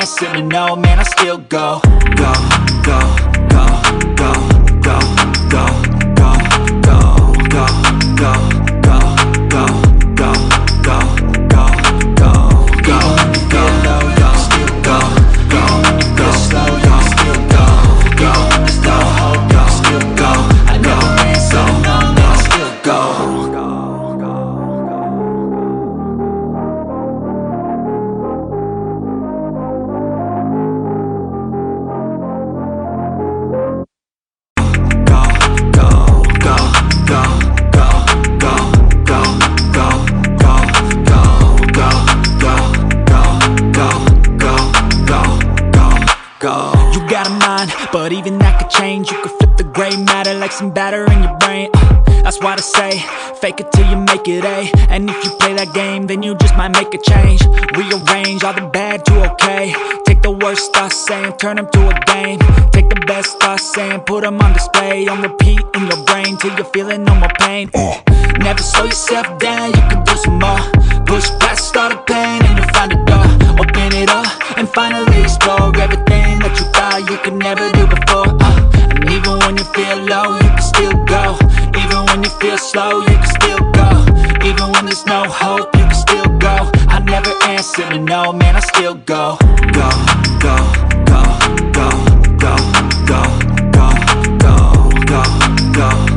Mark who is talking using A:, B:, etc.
A: answer to no, man, I still go. Go, go, go, go, go, go, go, go, go, go, go, go, go, go, go, go, go. Go low, you still go. Go, go slow, you still go. Go, there's no hope, you still go. I never answer to no, man, I still go. You got a mind, but even that could change. You could flip the gray matter like some batter in your brain. That's why they say, fake it till you make it A. And if you play that game, then you just might make a change. Rearrange all the bad to okay. Take the worst thoughts saying, turn them to a game. Take the best thoughts saying, put them on display. On repeat in your brain till you're feeling no more pain. Never slow yourself down, you can do some more. Push past all the pain and you'll find a door. Open it up and finally explore everything that you thought you could never do before. And even when you feel low, you can still go. Even when you feel slow, you can still go. Even when there's no hope, you can still go. I never answer to no, man, I still go. Go, go, go, go, go, go, go, go, go, go.